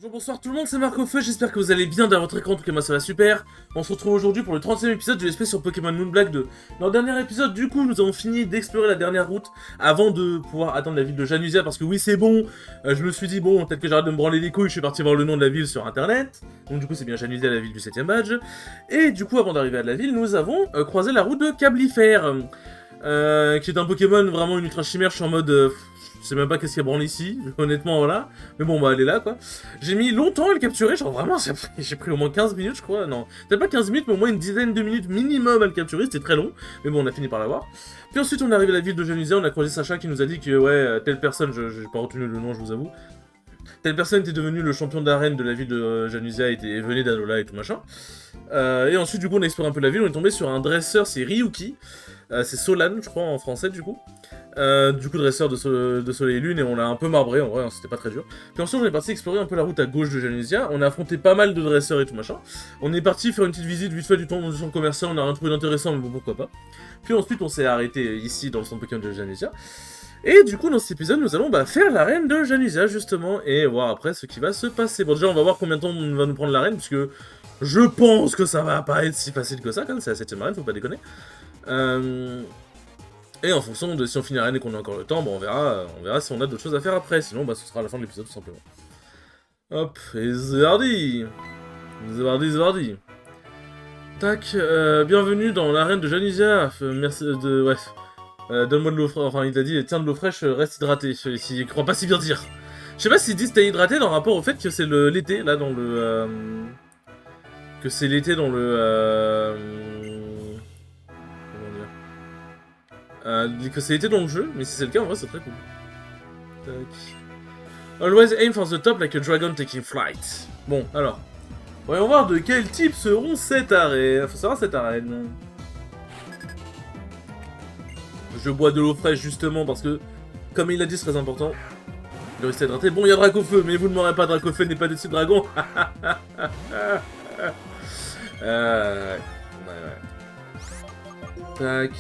Bonjour, bonsoir tout le monde, c'est Marc Feu, j'espère que vous allez bien dans votre écran, en tout cas moi ça va super. On se retrouve aujourd'hui pour le 30e épisode de l'espèce sur Pokémon Moonblack 2. Dans le dernier épisode, du coup, nous avons fini d'explorer la dernière route avant de pouvoir atteindre la ville de Janusia, parce que oui c'est bon, je me suis dit bon, peut-être que j'arrête de me branler les couilles, je suis parti voir le nom de la ville sur internet. Donc du coup c'est bien Janusia, la ville du 7ème badge. Et du coup avant d'arriver à la ville, nous avons croisé la route de Cablifère, qui est un Pokémon vraiment une ultra chimère, je suis en mode... je sais même pas qu'est-ce qu'il y a branlé ici, honnêtement, voilà. Mais bon, bah, elle est là, quoi. J'ai mis longtemps à le capturer, genre vraiment, j'ai pris au moins 15 minutes, je crois. Non, peut-être pas 15 minutes, mais au moins une dizaine de minutes minimum à le capturer, c'était très long. Mais bon, on a fini par l'avoir. Puis ensuite, on est arrivé à la ville de Janusia, on a croisé Sacha qui nous a dit que, ouais, telle personne, j'ai pas retenu le nom, je vous avoue. Telle personne était devenue le champion d'arène de la ville de Janusia et venait d'Anola et tout machin. Et ensuite, du coup, on a exploré un peu la ville, on est tombé sur un dresseur, c'est Ryuki. C'est Solan, je crois, en français, du coup. Dresseur de Soleil et Lune, et on l'a un peu marbré, en vrai, hein, c'était pas très dur. Puis ensuite, on est parti explorer un peu la route à gauche de Janusia, on a affronté pas mal de dresseurs et tout machin. On est parti faire une petite visite vite fait du centre commercial, on a rien trouvé d'intéressant, mais bon, pourquoi pas. Puis ensuite, on s'est arrêté ici, dans le centre Pokémon de Janusia. Et du coup, dans cet épisode, nous allons faire l'arène de Janusia, justement, et voir après ce qui va se passer. Bon, déjà, on va voir combien de temps va nous prendre l'arène, puisque je pense que ça va pas être si facile que ça, quand même, c'est la 7ème arène, faut pas déconner. Et en fonction de si on finit l'arène et qu'on a encore le temps, bon, on verra si on a d'autres choses à faire après, sinon bah, ce sera à la fin de l'épisode tout simplement. Hop, et Zardi. Tac, bienvenue dans l'arène de Janusia, merci de... ouais, donne-moi de l'eau fraîche, enfin il a dit, tiens de l'eau fraîche, reste hydraté, il croit pas si bien dire. Je sais pas s'ils disent t'es hydraté dans rapport au fait que c'est l'été, là, dans le... que c'est l'été dans le... que c'est l'été dans le jeu, mais si c'est le cas, en vrai, c'est très cool. Tac. Always aim for the top like a dragon taking flight. Bon, alors. Voyons voir de quel type seront cette arène. Faut savoir cette arène. Je bois de l'eau fraîche justement parce que, comme il l'a dit, c'est très important de rester hydraté. Bon, il y a Dracofeu, mais vous ne m'aurez pas, Dracofeu n'est pas de type dragon. Ouais. Tac.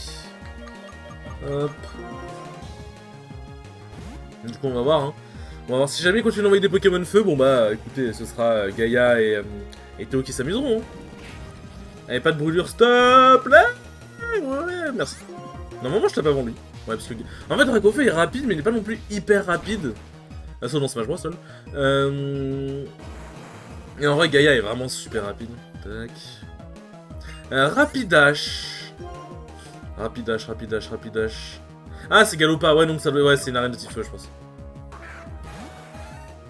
Hop. Du coup, on va voir. Hein. On va voir si jamais il continue d'envoyer des Pokémon feu. Bon, bah écoutez, ce sera Gaïa et Théo qui s'amuseront. Hein. Allez, pas de brûlure, stop là. Ouais, merci. Normalement, je tape avant lui. Ouais, parce que. En fait, Dracofeu est rapide, mais il n'est pas non plus hyper rapide. Ah, sauf dans Smash Bros. Seul. Et en vrai, Gaïa est vraiment super rapide. Tac. Rapidash. Rapidash. Ah, c'est Galopa, ouais, donc ça doit... Ouais, c'est une arène de type feu, je pense.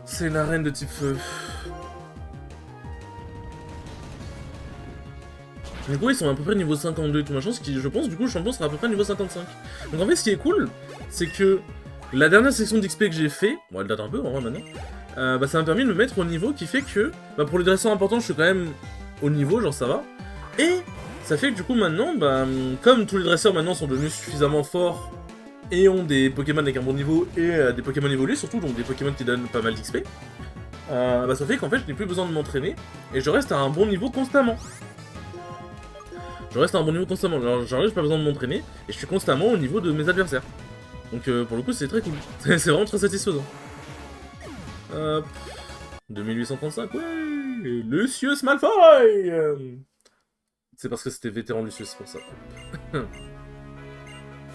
C'est une arène de type feu. Du coup, ils sont à peu près niveau 52 et tout machin, ce qui, je pense, du coup, le champion sera à peu près niveau 55. Donc en fait, ce qui est cool, c'est que la dernière section d'XP que j'ai fait, bon, elle date un peu, en vrai, maintenant, ça m'a permis de me mettre au niveau qui fait que, bah, pour les dresseurs importants, je suis quand même au niveau, genre ça va. Et ça fait que du coup maintenant, bah, comme tous les dresseurs maintenant sont devenus suffisamment forts et ont des Pokémon avec un bon niveau et des Pokémon évolués surtout, donc des Pokémon qui donnent pas mal d'XP, bah ça fait qu'en fait je n'ai plus besoin de m'entraîner et je reste à un bon niveau constamment. Genre j'ai pas besoin de m'entraîner et je suis constamment au niveau de mes adversaires. Donc pour le coup c'est très cool, c'est vraiment très satisfaisant. Hop, 2835, ouais, Lucius Malfoy. C'est parce que c'était vétéran Lucius, c'est pour ça.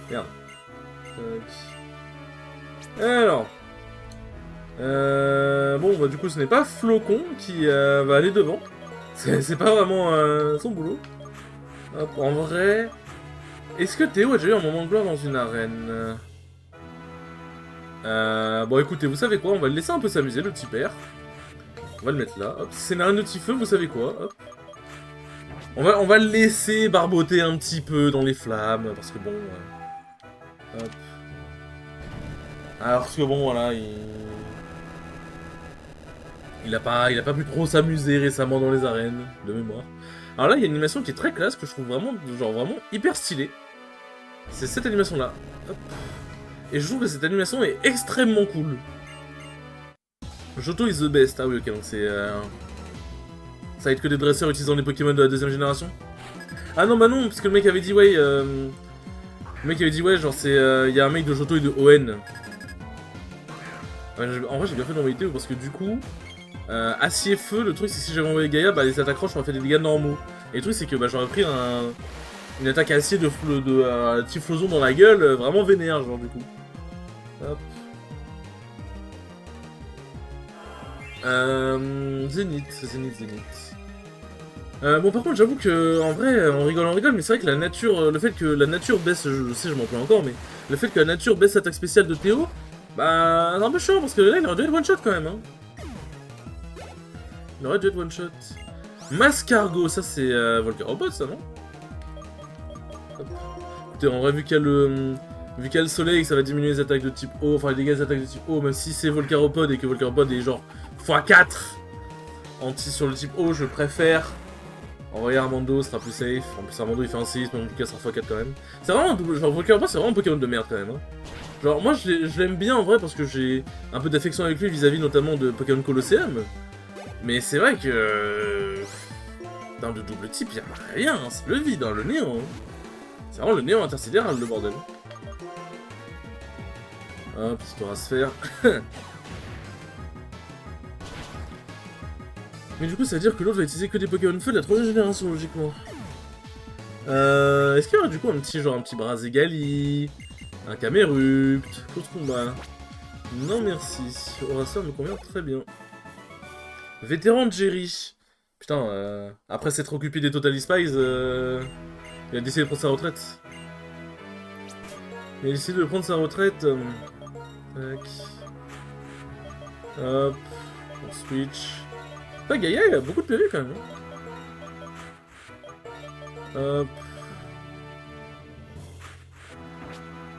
Merde. Alors. Bon, bah du coup, ce n'est pas Flocon qui va aller devant. C'est pas vraiment son boulot. Hop, en vrai... Est-ce que Théo a déjà eu un moment de gloire dans une arène? Bon, écoutez, vous savez quoi? On va le laisser un peu s'amuser, le petit père. On va le mettre là. Hop, c'est une arène de petit feu, vous savez quoi? Hop. On va le laisser barboter un petit peu dans les flammes, parce que bon... Hop. Alors parce que bon, voilà, il a pas pu trop s'amuser récemment dans les arènes, de mémoire. Alors là, il y a une animation qui est très classe, que je trouve vraiment, genre vraiment hyper stylée. C'est cette animation-là. Hop. Et je trouve que cette animation est extrêmement cool. Johto is the best. Ah oui, ok, donc c'est... Ça va être que des dresseurs utilisant des Pokémon de la 2ème génération? Ah non, bah non, parce que le mec avait dit, ouais, le mec avait dit, ouais, genre, c'est... y a un mec de Johto et de ON. Ouais, en vrai, j'ai bien fait d'envoyer Théo, parce que du coup... Acier-feu, le truc c'est que si j'avais envoyé Gaïa, bah les attaques roches auraient fait des dégâts normaux. Et le truc c'est que bah, j'aurais pris une attaque acier de Typhlosion dans la gueule, vraiment vénère, genre du coup. Hop. Zénith. Bon par contre j'avoue que en vrai on rigole mais c'est vrai que la nature, le fait que la nature baisse, je sais je m'en plains encore mais le fait que la nature baisse l'attaque spéciale de Théo, bah c'est un peu chiant parce que là il aurait dû être one shot quand même hein. Il aurait dû être one shot. Mascargo, ça c'est Volcarobot ça non? Écoutez en vrai vu qu'il y a le soleil ça va diminuer les attaques de type O, enfin les dégâts des attaques de type O, même si c'est Volcaropod et que Volcaropod est genre x4 anti sur le type O, je préfère envoyer Armando, ce sera plus safe. En plus Armando il fait un 6, mais en tout cas ça sera x4 quand même. C'est vraiment un double, genre Volcaropod c'est vraiment un Pokémon de merde quand même hein. Genre moi je l'aime bien en vrai parce que j'ai un peu d'affection avec lui vis-à-vis notamment de Pokémon Colosseum. Mais c'est vrai que... dans le double type y'a rien, hein. C'est le vide, hein, le néant. Hein. C'est vraiment le néant intersidéral le bordel. Hop, petite aura sphère. Mais du coup, ça veut dire que l'autre va utiliser que des Pokémon feu de la 3ème génération, logiquement. Est-ce qu'il y aura du coup un petit Brazegali, un Camerupt, course combat? Non merci, Auraseur me convient très bien. Vétéran de Jerry. Putain, après s'être occupé des Total Spies, il a décidé de prendre sa retraite. Il a décidé de prendre sa retraite. Tac. Hop, on switch. Ah, Gaïa, il a beaucoup de PV quand même. Hop.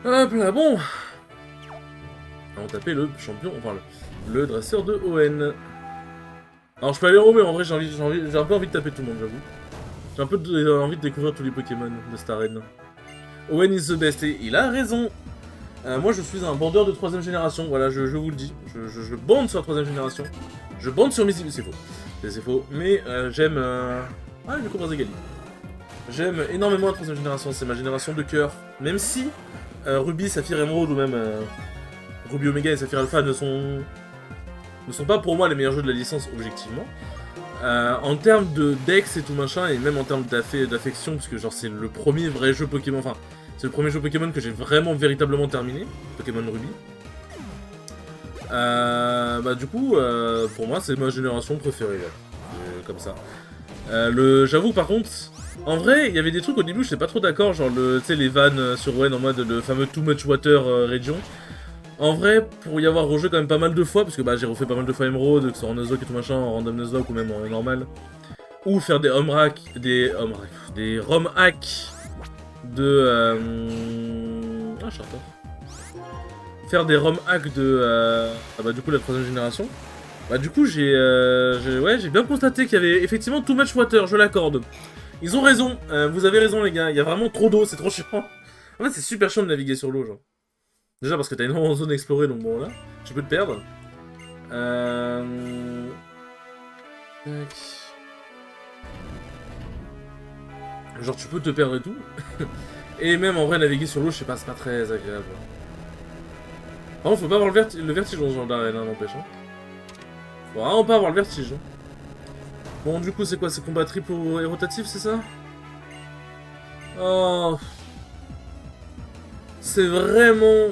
Hop là, bon. On va taper le champion, enfin le dresseur de ON. Alors je peux aller en haut, mais en vrai j'ai un peu envie de taper tout le monde, j'avoue. J'ai un peu envie de découvrir tous les Pokémon de cette arène. ON is the best, et il a raison. Moi je suis un bandeur de 3ème génération, voilà, je vous le dis. Je bande sur la 3ème génération. Je bande sur mes... C'est faux. C'est faux. Mais j'aime... Ah, le Cobra Zegali. J'aime énormément la 3ème génération, c'est ma génération de cœur. Même si Ruby, Saphir, Emerald ou même Ruby Omega et Saphir Alpha ne sont pas pour moi les meilleurs jeux de la licence objectivement. En termes de dex et tout machin, et même en termes d'affection, parce que genre c'est le premier vrai jeu Pokémon, enfin c'est le premier jeu Pokémon que j'ai vraiment véritablement terminé, Pokémon Ruby. Bah du coup, pour moi c'est ma génération préférée là, comme ça. J'avoue par contre, en vrai il y avait des trucs au début je sais pas trop d'accord, genre tu sais les vannes sur Wen en mode le fameux Too Much Water région. En vrai, pour y avoir rejoué quand même pas mal de fois, parce que bah j'ai refait pas mal de fois Emerald, que ce soit en Nuzlocke et tout machin, en random Nuzlocke ou même en normal, ou faire des ROM hacks de ah Charter. Faire des ROM hacks de bah du coup la 3ème génération. Bah du coup j'ai bien constaté qu'il y avait effectivement too much water, je l'accorde. Ils ont raison, vous avez raison les gars, il y a vraiment trop d'eau, c'est trop chiant. En fait c'est super chiant de naviguer sur l'eau genre. Déjà parce que t'as énormément de zones explorées, donc bon là, tu peux te perdre. Genre tu peux te perdre et tout. Et même en vrai naviguer sur l'eau, je sais pas, c'est pas très agréable. Par contre faut pas avoir le vertige dans ce genre d'arène, hein, n'empêche. Hein. Faut vraiment pas avoir le vertige. Hein. Bon du coup c'est quoi, c'est combat triple et rotatif, c'est ça? Oh... C'est vraiment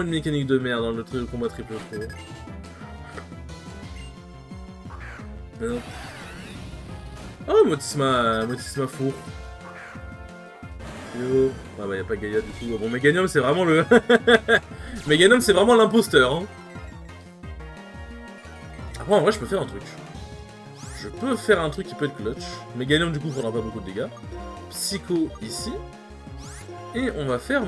une mécanique de merde dans le truc de combat triple, je trouve. Oh, Motisma four. Yo. Ah bah y'a pas Gaïa du tout. Bon, Meganium c'est vraiment le... Meganium c'est vraiment l'imposteur. Hein. Après en vrai je peux faire un truc. Je peux faire un truc qui peut être clutch. Meganium du coup prendra pas beaucoup de dégâts. Psycho ici. Et on va faire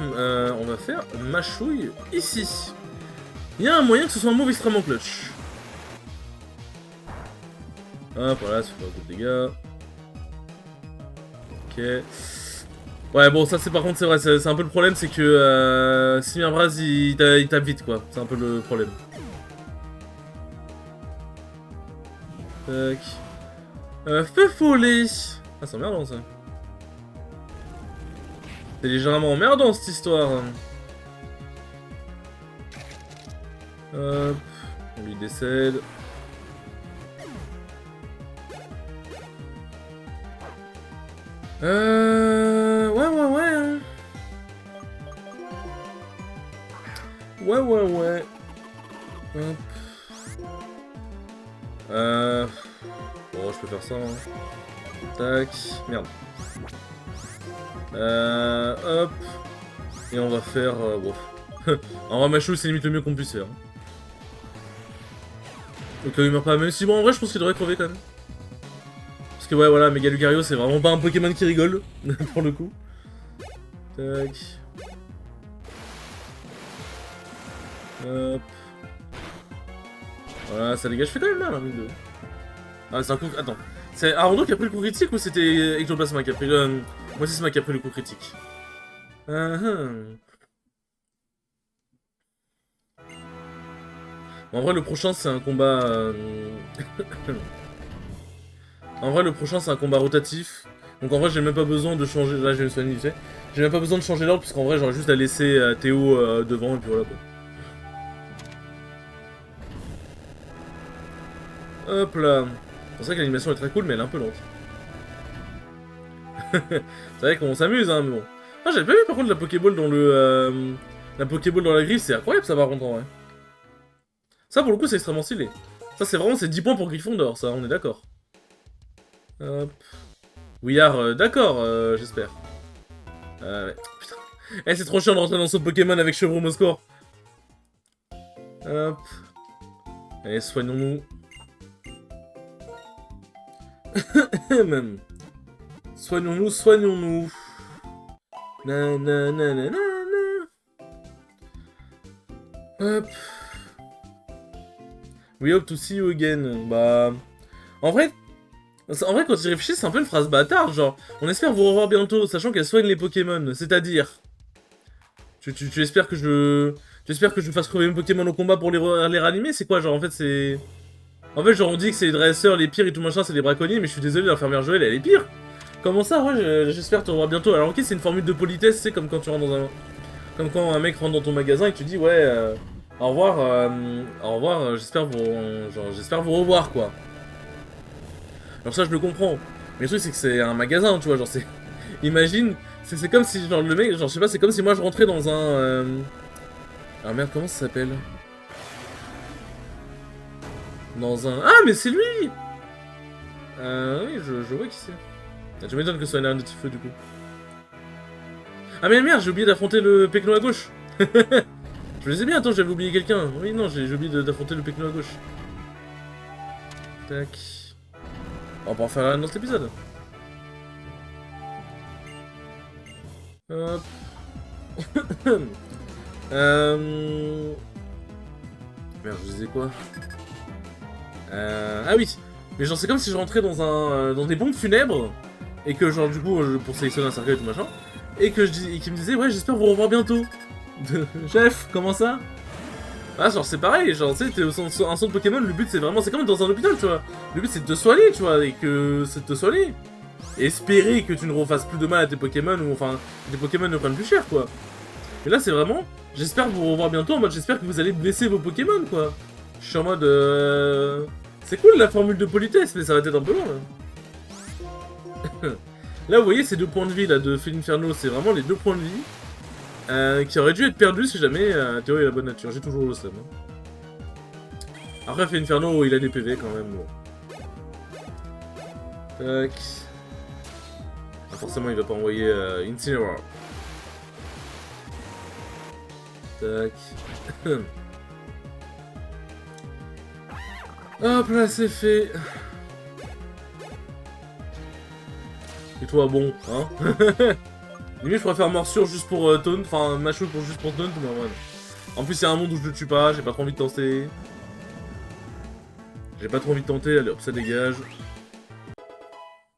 Machouille ici. Il y a un moyen que ce soit un move extrêmement clutch. Hop, voilà, ça fait beaucoup de dégâts. Ok. Ouais, bon, ça c'est par contre, c'est vrai, c'est un peu le problème, c'est que Simirbraz il tape vite quoi. C'est un peu le problème. Tac. Feu follet. Ah, c'est emmerdant ça. C'est légèrement emmerdant cette histoire. Hop, on lui décède. Ouais, hein. Ouais. Hop. Bon, je peux faire ça, hein. Tac. Merde. Hop. Et on va faire... bon. En vrai, Machou, c'est limite le mieux qu'on puisse faire. Donc il meurt pas, même si bon, en vrai, je pense qu'il devrait crever quand même. Parce que ouais, voilà, Mega Lucario, c'est vraiment pas un Pokémon qui rigole, pour le coup. Tac. Hop. Voilà, ça dégage. Je fais quand même mal, hein, mine de... Ah, c'est un coup... Attends. C'est Arondo qui a pris le coup critique ou c'était Ectoplasma qui a pris le... Moi, c'est Sma qui a pris le coup critique. En vrai, le prochain, c'est un combat... En vrai, le prochain, c'est un combat rotatif. Donc en vrai, j'ai même pas besoin de changer... Là, j'ai une soigner, tu sais. J'ai même pas besoin de changer l'ordre, puisqu'en vrai, j'aurais juste à laisser Théo devant, et puis voilà, quoi. Hop là. C'est vrai que l'animation est très cool, mais elle est un peu lente. C'est vrai qu'on s'amuse, hein, mais bon. Ah, j'avais pas vu, par contre, la Pokéball dans le... La Pokéball dans la griffe, c'est incroyable, ça, par contre, en vrai. Ça, pour le coup, c'est extrêmement stylé. Ça, c'est vraiment... C'est 10 points pour Gryffondor, ça, on est d'accord. Hop. Weir, d'accord, j'espère. Ouais. Putain. Eh, c'est trop chiant de rentrer dans son Pokémon avec Chevron au score. Hop. Allez, soignons-nous. Même. Soignons-nous. Nananana. Hop. We hope to see you again. Bah... En vrai, quand tu réfléchis, c'est un peu une phrase bâtarde, genre... On espère vous revoir bientôt, sachant qu'elle soigne les Pokémon. C'est-à-dire... Tu espères que je... Tu espères que je fasse crever mes Pokémon au combat pour les ranimer? C'est quoi, genre, en fait, c'est... En fait, genre, on dit que c'est les dresseurs, les pires et tout machin, c'est les braconniers, mais je suis désolé, l'infirmière Joël, elle est pire. Comment ça? Ouais, j'espère te revoir bientôt. Alors, ok, c'est une formule de politesse, c'est comme quand tu rentres dans un... Comme quand un mec rentre dans ton magasin et que tu dis, ouais, au revoir, j'espère vous revoir, quoi. Alors ça, je le comprends. Mais le truc, c'est que c'est un magasin, tu vois, genre, c'est... Imagine, c'est comme si, genre, le mec, genre, je sais pas, c'est comme si moi, je rentrais dans un... Ah merde, comment ça s'appelle? Dans un... Ah, mais c'est lui! Oui, je vois qui c'est. Tu m'étonnes que ce soit un de feu du coup. Ah mais merde, j'ai oublié d'affronter le Pecno à gauche. Je me disais bien, attends, j'avais oublié quelqu'un. Oui, non, j'ai oublié d'affronter le Pecno à gauche. Tac. On va en faire un dans cet épisode. Hop. Merde, je disais quoi? Ah oui. Mais genre, c'est comme si je rentrais dans un dans des pompes funèbres et que genre du coup pour sélectionner un cercueil et tout machin et que et qu'il me disait ouais j'espère vous revoir bientôt. Chef, comment ça? Ah genre c'est pareil, genre tu sais t'es un centre Pokémon, le but c'est vraiment c'est comme dans un hôpital tu vois. Le but c'est de te soigner tu vois et que c'est de te soigner. Et espérer que tu ne refasses plus de mal à tes Pokémon ou enfin tes Pokémon ne prennent plus cher quoi. Et là c'est vraiment j'espère vous revoir bientôt en mode j'espère que vous allez blesser vos Pokémon quoi. Je suis en mode c'est cool la formule de politesse, mais ça va être un peu long là. Là, vous voyez ces 2 points de vie là de Felinferno, c'est vraiment les 2 points de vie qui auraient dû être perdus si jamais Théo est la bonne nature. J'ai toujours le seum. Après, Felinferno, il a des PV quand même. Bon. Tac. Ah, forcément, il va pas envoyer Incineroar. Tac. Hop là, c'est fait. Et toi, bon, hein. Limite, je préfère morsure juste pour taunt, enfin, Machou pour juste pour taunt, mais ouais. En plus, c'est un monde où je le tue pas, j'ai pas trop envie de tenter. J'ai pas trop envie de tenter, allez hop, ça dégage.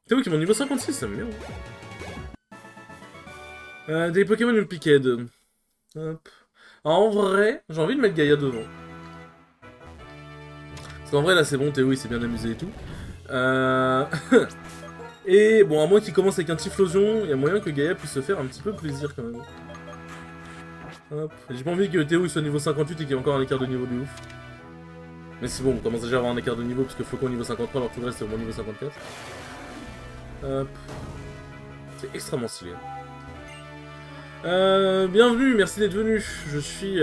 Théo qui est mon niveau 56, ça me met. Des Pokémon Picked. Hop. En vrai, j'ai envie de mettre Gaïa devant. Parce qu'en vrai, là, c'est bon, Théo, il s'est bien amusé et tout. Et bon, à moins qu'il commence avec un Typhlosion, il y a moyen que Gaïa puisse se faire un petit peu plaisir quand même. Hop. J'ai pas envie que Théo il soit niveau 58 et qu'il y ait encore un écart de niveau de ouf. Mais c'est bon, on commence déjà à avoir un écart de niveau parce que Flocon est niveau 53 alors que tout le reste c'est au moins niveau 54. Hop. C'est extrêmement stylé. Bienvenue, merci d'être venu. Je suis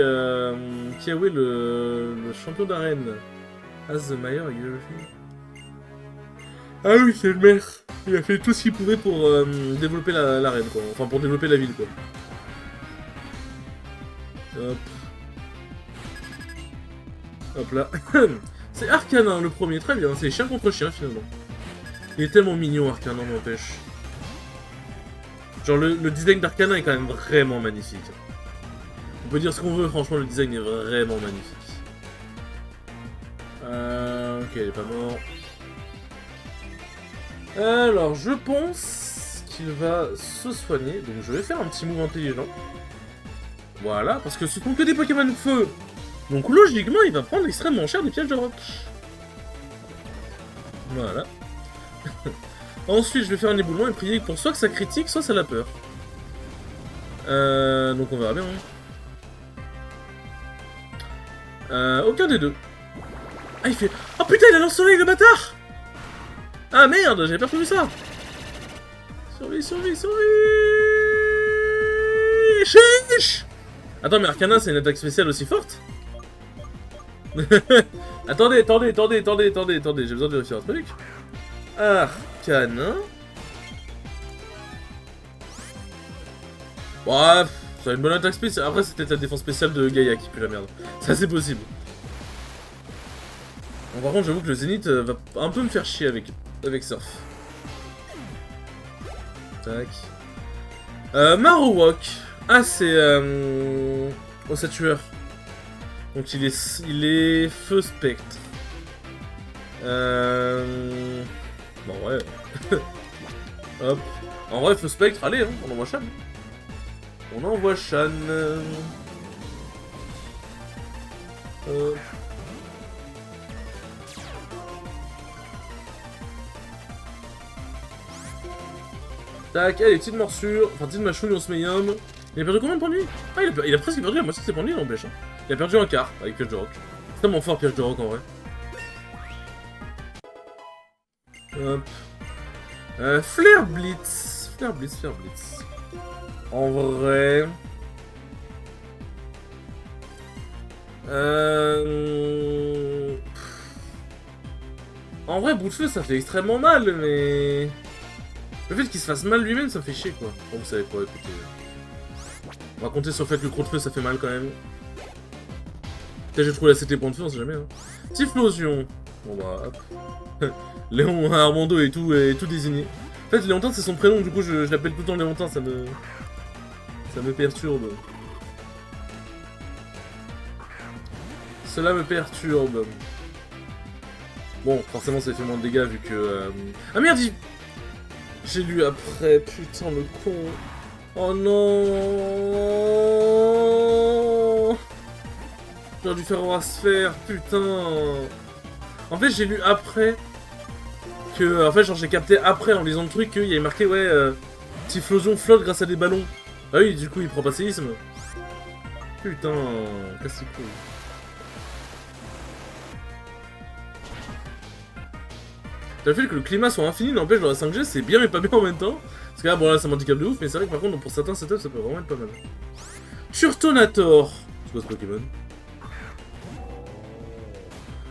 Kiawe, le champion d'arène. As the Mayor Geography. Ah oui, c'est le maire. Il a fait tout ce qu'il pouvait pour développer l'arène, quoi. Enfin, pour développer la ville, quoi. Hop. Hop là. C'est Arcanin, le premier. Très bien, c'est chien contre chien, finalement. Il est tellement mignon, Arcanin, n'empêche. Genre, le design d'Arcanin est quand même vraiment magnifique. On peut dire ce qu'on veut, franchement, le design est vraiment magnifique. Ok, il est pas mort. Alors, je pense qu'il va se soigner. Donc, je vais faire un petit move intelligent. Voilà, parce que ce sont que des Pokémon de feu. Donc, logiquement, il va prendre extrêmement cher des pièges de roc. Voilà. Ensuite, je vais faire un éboulement et prier pour soit que ça critique, soit ça la peur. Donc, on verra bien. Aucun des deux. Ah, il fait... Oh putain, il a lance-soleil, le bâtard! Ah merde, j'avais pas prévu ça. Survie, survie, survie. Chiche. Attends, mais Arcana, c'est une attaque spéciale aussi forte? Attendez, j'ai besoin de vérifier un truc. Arcana. Bref, c'est une bonne attaque spéciale. Après, c'était la défense spéciale de Gaïa qui pue la merde. Ça, c'est possible. Bon, par contre, j'avoue que le Zénith va un peu me faire chier avec Surf. Tac. Marowak. Ah, c'est... Ossatueur. Donc il est Feu Spectre. Bon, ouais. Hop. En vrai, Feu Spectre, allez, hein, on envoie Shan. On envoie Shan. Tac, allez, petite morsure. Enfin, petite machouille, on se met yum. Il a perdu combien de points de vie? Ah, il a presque perdu la moitié de ses points de vie, n'empêche. Hein. Il a perdu un quart avec Piège de Roc. C'est tellement fort, Piège de Roc, en vrai. Hop. Flare Blitz. Flare Blitz, Flare Blitz. En vrai... En vrai, bout de feu, ça fait extrêmement mal, mais... Le fait qu'il se fasse mal lui-même, ça fait chier, quoi. Bon, vous savez quoi, écoutez... On va compter sur le fait que le croc de feu, ça fait mal, quand même. Peut-être j'ai trouvé la CT point de feu, on sait jamais, hein. Typhlosion. Bon, bah, hop. Léon Armando est tout désigné. En fait, Léontin, c'est son prénom, du coup, je l'appelle tout le temps Léontin, ça me perturbe. Cela me perturbe. Bon, forcément, ça fait moins de dégâts, vu que... Ah merde, j'ai lu après, putain, le con. Oh non. J'aurais dû faire Aura Sphère, putain. En fait, j'ai lu après que... En fait, genre, j'ai capté après, en lisant le truc, qu'il y avait marqué, ouais, Typhlosion flotte grâce à des ballons. Ah oui, du coup, il prend pas séisme. Putain, casse-couille. Le fait que le climat soit infini n'empêche dans la 5G, c'est bien mais pas bien en même temps. Parce que là, bon là, ça m'handicap de ouf, mais c'est vrai que par contre, pour certains setups, ça peut vraiment être pas mal. Turtonator. C'est quoi ce Pokémon?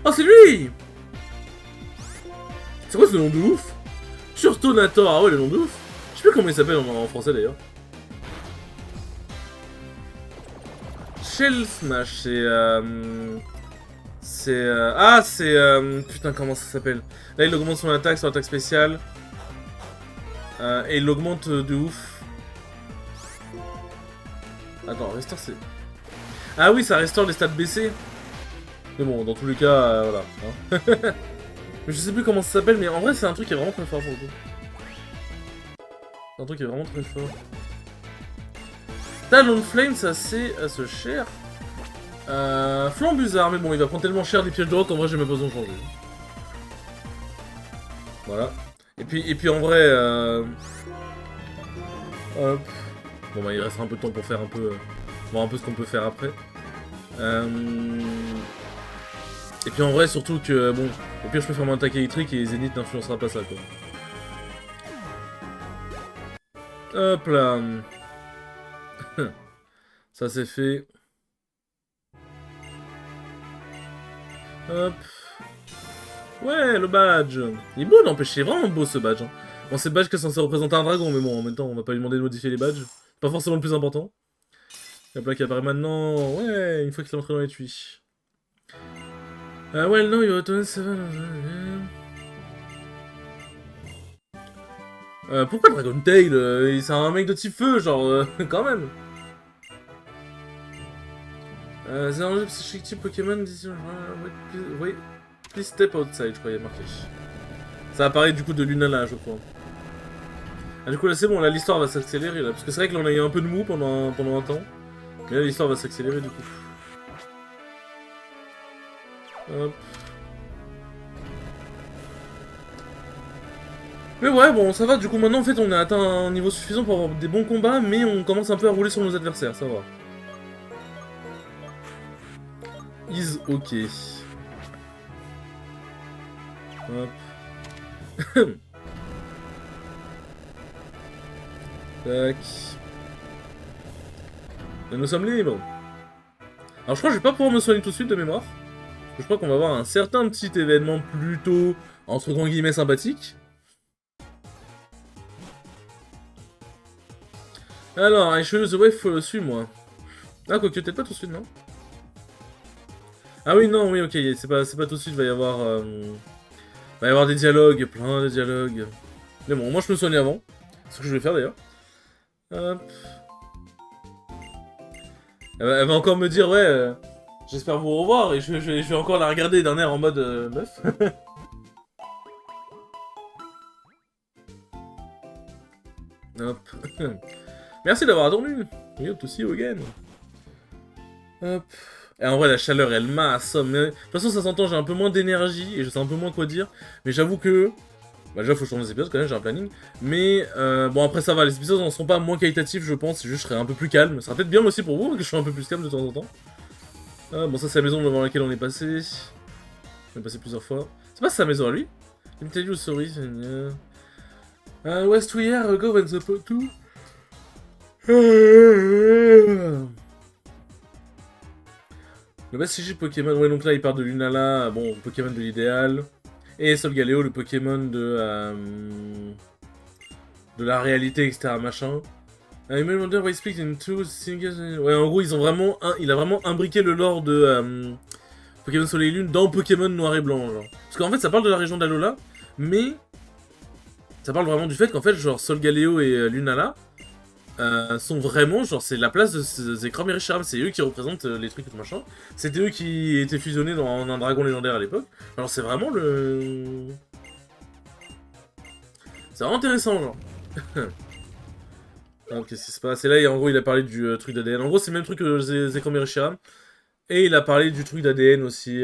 Oh, c'est lui! C'est quoi ce nom de ouf? Turtonator, ah ouais, le nom de ouf. Je sais plus comment il s'appelle en français d'ailleurs. Shell Smash, c'est... Ah, c'est... Putain, comment ça s'appelle? Là, il augmente son attaque spéciale. Et il augmente de ouf. Attends, restore c'est... Ah oui, ça restaure les stats baissés. Mais bon, dans tous les cas, voilà. Hein. Mais je sais plus comment ça s'appelle, mais en vrai, c'est un truc qui est vraiment très fort pour le coup. C'est un truc qui est vraiment très fort. Talonflame, ça c'est assez cher. Flambuzard, mais bon, il va prendre tellement cher des pièges de roc qu'en vrai, j'ai même pas besoin de changer. Voilà. Et puis en vrai, hop. Bon bah il restera un peu de temps pour faire un peu... voir un peu ce qu'on peut faire après. Et puis en vrai, surtout que, bon, au pire je peux faire mon attaque électrique et Zénith n'influencera pas ça, quoi. Hop là. Ça c'est fait. Hop. Ouais, le badge. Il est beau, n'empêche, c'est vraiment beau ce badge. Hein. Bon, c'est le badge qui est censé représenter un dragon, mais bon, en même temps, on va pas lui demander de modifier les badges. Pas forcément le plus important. Hop là, qui apparaît maintenant. Ouais, une fois qu'il est entré dans les tuiles. Well, no, you're a seven. Pourquoi Dragon Tail c'est un mec de type feu, genre, quand même. C'est un jeu psychique type Pokémon. Oui, please step outside, je crois, il y a marqué. Ça apparaît du coup de Lunala, je crois. Ah, du coup, là, c'est bon, là, l'histoire va s'accélérer, là. Parce que c'est vrai que là, on a eu un peu de mou pendant un temps. Mais là, l'histoire va s'accélérer, du coup. Hop. Mais ouais, bon, ça va, du coup, maintenant, en fait, on a atteint un niveau suffisant pour avoir des bons combats, mais on commence un peu à rouler sur nos adversaires, ça va. Is ok. Hop. Tac. Et nous sommes libres. Alors, je crois que je vais pas pouvoir me soigner tout de suite de mémoire. Je crois qu'on va avoir un certain petit événement plutôt, entre grands guillemets, sympathique. Alors, I show you the way, suis-moi. Ah, quoique, peut-être pas tout de suite, non? Ah oui, non, oui, ok, c'est pas tout de suite, va y avoir des dialogues, plein de dialogues. Mais bon, moi je me soigne avant. C'est ce que je vais faire d'ailleurs. Hop. Elle va encore me dire, ouais, j'espère vous revoir, et je vais encore la regarder d'un air en mode meuf. Hop. Merci d'avoir attendu. We hope to see you again. Hop. Et en vrai, la chaleur, elle m'assomme. De toute façon, ça s'entend, j'ai un peu moins d'énergie et je sais un peu moins quoi dire. Mais j'avoue que... Bah déjà, faut que je tourne les épisodes quand même, j'ai un planning. Mais bon, après, ça va, les épisodes ne sont pas moins qualitatifs, je pense. C'est juste, je serai un peu plus calme. Ça sera peut-être bien aussi pour vous, que je sois un peu plus calme de temps en temps. Bon, ça, c'est la maison devant laquelle on est passé. On est passé plusieurs fois. C'est pas sa maison à lui. Let me tell you, sorry. West we are, go when the two. Le best CG Pokémon, ouais, donc là il part de Lunala, bon, Pokémon de l'idéal. Et Solgaleo, le Pokémon de la réalité, etc. machin. I may wonder why speak in two singles. Ouais, en gros, il a vraiment imbriqué le lore de Pokémon Soleil et Lune dans Pokémon Noir et Blanc, genre. Parce qu'en fait, ça parle de la région d'Alola, mais ça parle vraiment du fait qu'en fait, genre, Solgaleo et Lunala sont vraiment, genre, c'est la place de Zekrom et Reshiram, c'est eux qui représentent les trucs et tout machin. C'était eux qui étaient fusionnés dans un dragon légendaire à l'époque. Alors, c'est vraiment le... C'est vraiment intéressant, genre. Alors, qu'est-ce qui se passe? Et là, en gros, il a parlé du truc d'ADN. En gros, c'est le même truc que Zekrom et Reshiram. Et il a parlé du truc d'ADN aussi.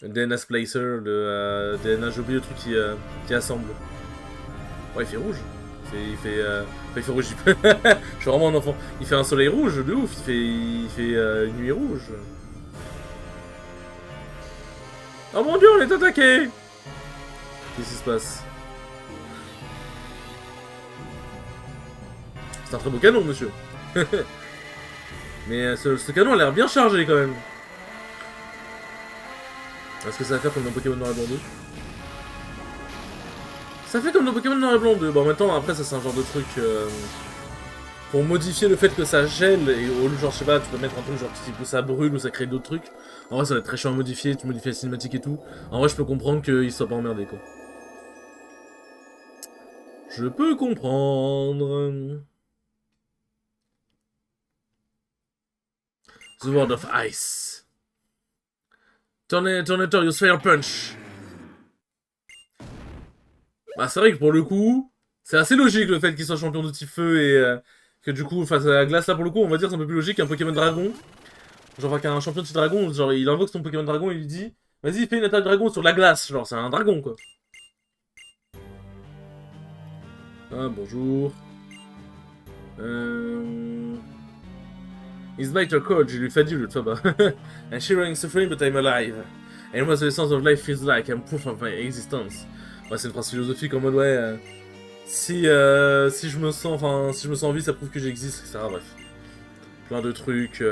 DNA Splicer, le DNA, j'ai oublié le truc qui assemble. Ouais, il fait rouge. Il fait rouge. Je suis vraiment un enfant. Il fait un soleil rouge, de ouf. Il fait une nuit rouge. Oh mon dieu, on est attaqué! Qu'est-ce qui se passe? C'est un très beau canon, monsieur. Mais ce canon a l'air bien chargé quand même. Est-ce que ça va faire comme dans Pokémon Noir et Blanc 2? Ça fait comme dans Pokémon Noir et Blanc 2. Bon, en même temps, après, ça c'est un genre de truc... pour modifier le fait que ça gèle, et au lieu, genre, je sais pas, tu peux mettre un truc genre que ça brûle ou ça crée d'autres trucs. En vrai, ça va être très chiant à modifier, tu modifies la cinématique et tout. En vrai, je peux comprendre qu'il soit pas emmerdé, quoi. Je peux comprendre... The World of Ice. Tornator, use Fire Punch. Bah, c'est vrai que pour le coup, c'est assez logique le fait qu'il soit champion de type feu et que du coup, face à la glace, là pour le coup, on va dire c'est un peu plus logique qu'un Pokémon Dragon. Genre qu'un champion de type Dragon, genre il invoque son Pokémon Dragon et il lui dit vas-y, fais une attaque Dragon sur la glace. Genre, c'est un dragon quoi. Ah, bonjour. His bite are cold, j'ai lu fadule, toi bah. I'm shivering suffering, but I'm alive. And what the essence of life feels like, I'm proof of my existence. Ouais, c'est une phrase philosophique en mode ouais. Si je me sens, enfin, si je me sens en vie, ça prouve que j'existe, etc. Bref. Plein de trucs,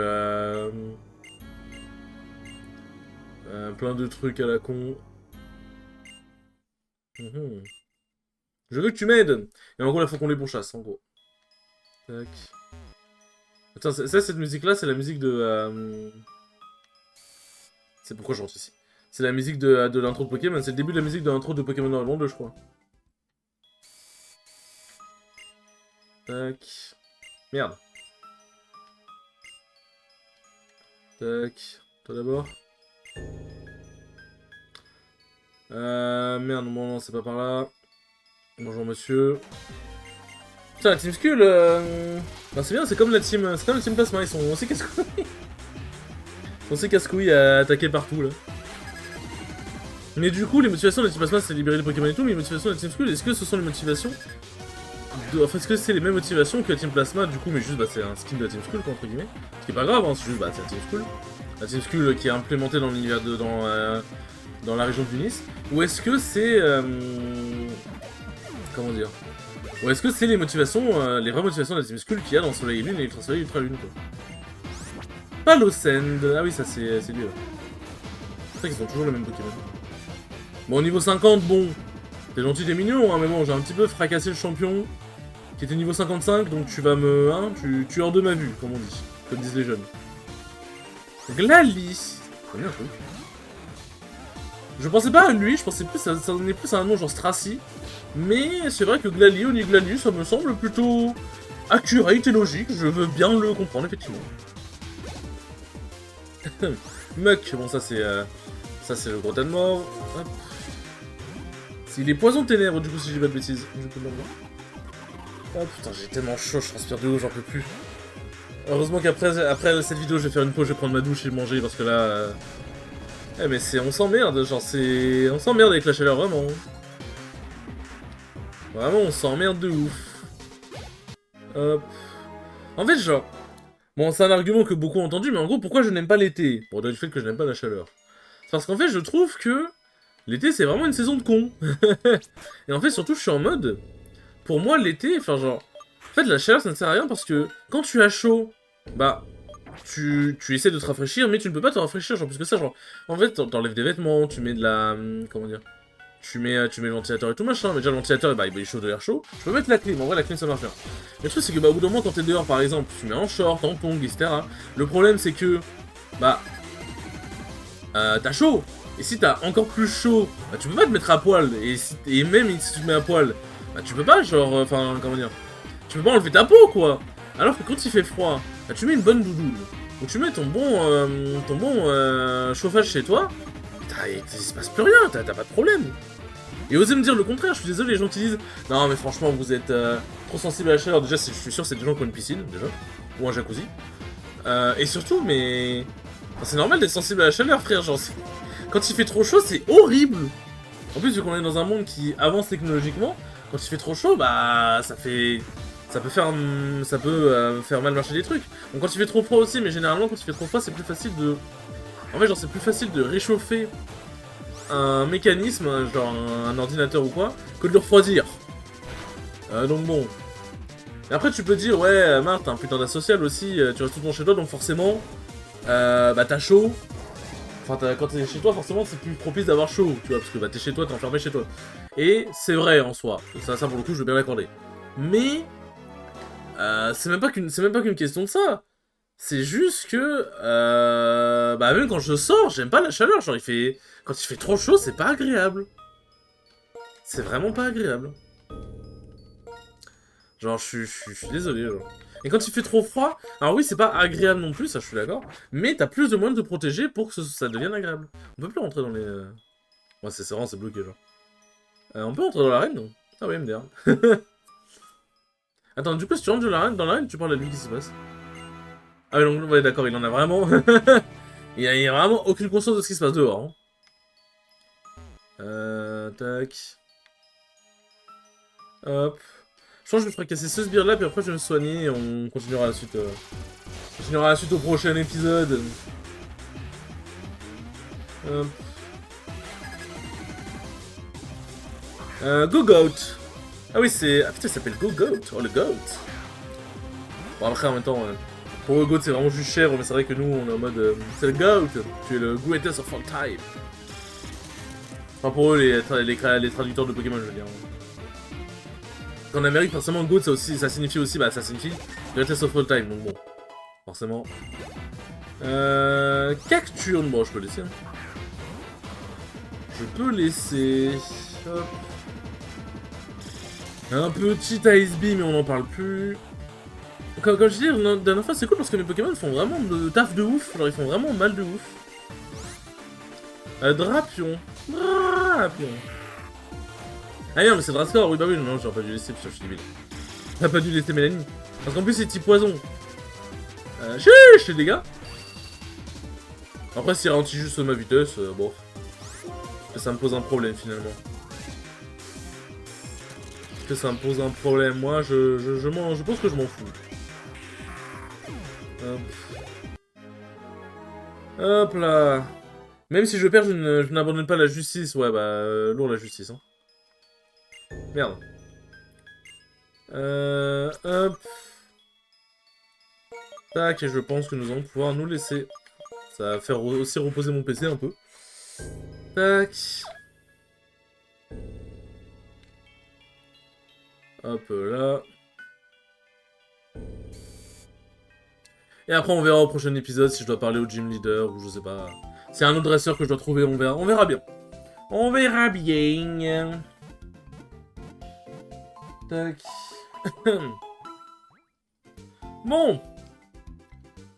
plein de trucs à la con. Je veux que tu m'aides. Et en gros, là, faut qu'on les pourchasse, en gros. Tac. Attends, ça, cette musique-là, c'est la musique de... C'est pourquoi je rentre ici. C'est la musique de l'intro de Pokémon. C'est le début de la musique de l'intro de Pokémon Noir 2, je crois. Tac. Merde. Tac. Toi d'abord. Merde, non, c'est pas par là. Bonjour monsieur. Putain, la Team Skull, ben, c'est bien, c'est comme la Team Plasma, ils sont aussi casse-couilles. Ils sont aussi casse-couilles à attaquer partout, là. Mais du coup, les motivations de la Team Plasma, c'est libérer les Pokémon et tout, mais les motivations de la Team Skull, est-ce que ce sont les motivations Enfin, est-ce que c'est les mêmes motivations que la Team Plasma, du coup, mais juste, bah, c'est un skin de la Team Skull, quoi, entre guillemets. Ce qui est pas grave, hein, c'est juste, bah, c'est la Team Skull. La Team Skull qui est implémentée dans l'univers de... dans la région du Nice. Ou est-ce que c'est... comment dire? Ou est-ce que c'est les motivations, les vraies motivations de la Team Skull qu'il y a dans Soleil et Lune et Ultra Soleil et Ultra Lune, quoi. Palosend. Ah oui, ça c'est lui, ouais. C'est vrai qu'ils ont toujours le même Pokémon. Bon, au niveau 50, bon, t'es gentil, t'es mignon, hein, mais bon, j'ai un petit peu fracassé le champion, qui était niveau 55, donc tu vas me... Hein, tu es hors de ma vue, comme on dit, comme disent les jeunes. Glalie. C'est bien un truc. Je pensais pas à lui, je pensais plus, ça donnait plus à un nom genre Stracy. Mais c'est vrai que Glalie ou Glalie, ça me semble plutôt accurate et logique, je veux bien le comprendre, effectivement. Muck, bon ça c'est le gros tas de mort. Hop. C'est les poisons ténèbres, du coup, si j'ai pas de bêtises. Du coup, oh putain, j'ai tellement chaud, je transpire de haut, j'en peux plus. Heureusement qu'après cette vidéo, je vais faire une pause, je vais prendre ma douche et manger, parce que là... Eh mais on s'emmerde, genre c'est... On s'emmerde avec la chaleur, vraiment. Vraiment, on s'emmerde de ouf. Hop. En fait, genre... Bon, c'est un argument que beaucoup ont entendu, mais en gros, pourquoi je n'aime pas l'été? Pour dire du fait que je n'aime pas la chaleur. C'est parce qu'en fait, je trouve que... L'été, c'est vraiment une saison de con. Et en fait, surtout, je suis en mode... Pour moi, l'été, enfin genre... En fait, la chaleur, ça ne sert à rien parce que... Quand tu as chaud, bah... Tu essaies de te rafraîchir, mais tu ne peux pas te rafraîchir, genre plus que ça, genre... En fait, t'enlèves des vêtements, tu mets de la... Comment dire? Tu mets le ventilateur et tout machin, mais déjà le ventilateur, bah, il chauffe de l'air chaud. Je peux mettre la clim, en vrai la clim ça marche bien. Mais le truc c'est que bah, au bout d'un moment quand t'es dehors par exemple, tu mets en short, en tongs, etc. Le problème c'est que, bah, t'as chaud. Et si t'as encore plus chaud, bah tu peux pas te mettre à poil. Et même si tu te mets à poil, bah tu peux pas genre, enfin comment dire, tu peux pas enlever ta peau quoi. Alors que quand il fait froid, bah tu mets une bonne doudoune. Ou tu mets ton bon chauffage chez toi, il se passe plus rien, t'as pas de problème. Et osez me dire le contraire, je suis désolé les gens qui disent non mais franchement vous êtes trop sensible à la chaleur, déjà je suis sûr c'est des gens qui ont une piscine déjà, ou un jacuzzi. Et surtout mais... Enfin, c'est normal d'être sensible à la chaleur frère, genre quand il fait trop chaud c'est horrible. En plus vu qu'on est dans un monde qui avance technologiquement, quand il fait trop chaud bah ça peut faire mal marcher des trucs. Donc quand il fait trop froid aussi, mais généralement quand il fait trop froid c'est plus facile de... En fait genre c'est plus facile de réchauffer un mécanisme, genre un ordinateur ou quoi, que de le refroidir. Donc bon. Et après tu peux dire, ouais, Marc, t'es un putain d'asocial aussi, tu restes tout le temps chez toi, donc forcément, bah t'as chaud. Enfin, quand t'es chez toi, forcément, c'est plus propice d'avoir chaud, tu vois, parce que bah t'es chez toi, t'es enfermé chez toi. Et c'est vrai en soi, ça pour le coup, je veux bien l'accorder. Mais, c'est même pas qu'une question de ça. C'est juste que, bah même quand je sors, j'aime pas la chaleur, genre quand il fait trop chaud, c'est pas agréable. C'est vraiment pas agréable. Genre, je suis désolé, genre. Et quand il fait trop froid, alors oui, c'est pas agréable non plus, ça je suis d'accord, mais t'as plus de moyens de te protéger pour que ça devienne agréable. On peut plus rentrer dans les... Ouais, c'est vraiment, c'est bloqué, genre. On peut rentrer dans l'arène, non? Ah oui, MDR. Attends, du coup, si tu rentres dans l'arène, tu parles à lui, qu'est-ce qui se passe? Ah oui, donc, ouais, d'accord, il en a vraiment... il a vraiment aucune conscience de ce qui se passe dehors, hein. Tac. Hop. Je pense que je me ferai casser ce sbire là, puis après je vais me soigner et on continuera la suite. On continuera la suite au prochain épisode. Go Goat. Ah oui, c'est... Ah putain, il s'appelle Go-Goat. Oh, le Goat. Bon, après, en même temps, pour le Goat, c'est vraiment juste cher, mais c'est vrai que nous, on est en mode... c'est le Goat. Tu es le greatest of all time. Enfin, pour eux, les traducteurs de Pokémon, je veux dire. En Amérique, forcément, Goat, ça signifie aussi... Bah, ça signifie greatest of all time, donc bon. Forcément. Cacturne, bon, je peux laisser. Hein. Je peux laisser... Hop. Un petit Ice Beam, mais on n'en parle plus. Comme je dis, la dernière fois, c'est cool parce que mes Pokémon font vraiment de taf de ouf. Genre, ils font vraiment mal de ouf. Drapion. Drapion. Ah non, mais c'est Drascore, oui, bah oui, non, j'aurais pas dû laisser, putain, je suis débile. T'as pas dû laisser Mélanie. Parce qu'en plus, c'est type poison. Chiche, les dégâts. Après, s'il ralentit juste ma vitesse, bon. Ça me pose un problème, finalement. Que ça me pose un problème, moi, je pense que je m'en fous. Hop. Hop là. Même si je perds, je n'abandonne pas la justice. Ouais, bah, lourd la justice, hein. Merde. Hop. Tac, et je pense que nous allons pouvoir nous laisser. Ça va faire aussi reposer mon PC un peu. Tac. Hop là. Et après on verra au prochain épisode si je dois parler au gym leader ou je sais pas. C'est un autre dresseur que je dois trouver, on verra. On verra bien. On verra bien. Tac. Bon.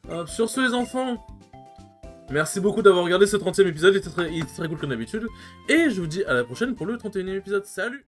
Hop, sur ce les enfants. Merci beaucoup d'avoir regardé ce 30e épisode, il était très cool comme d'habitude. Et je vous dis à la prochaine pour le 31e épisode. Salut!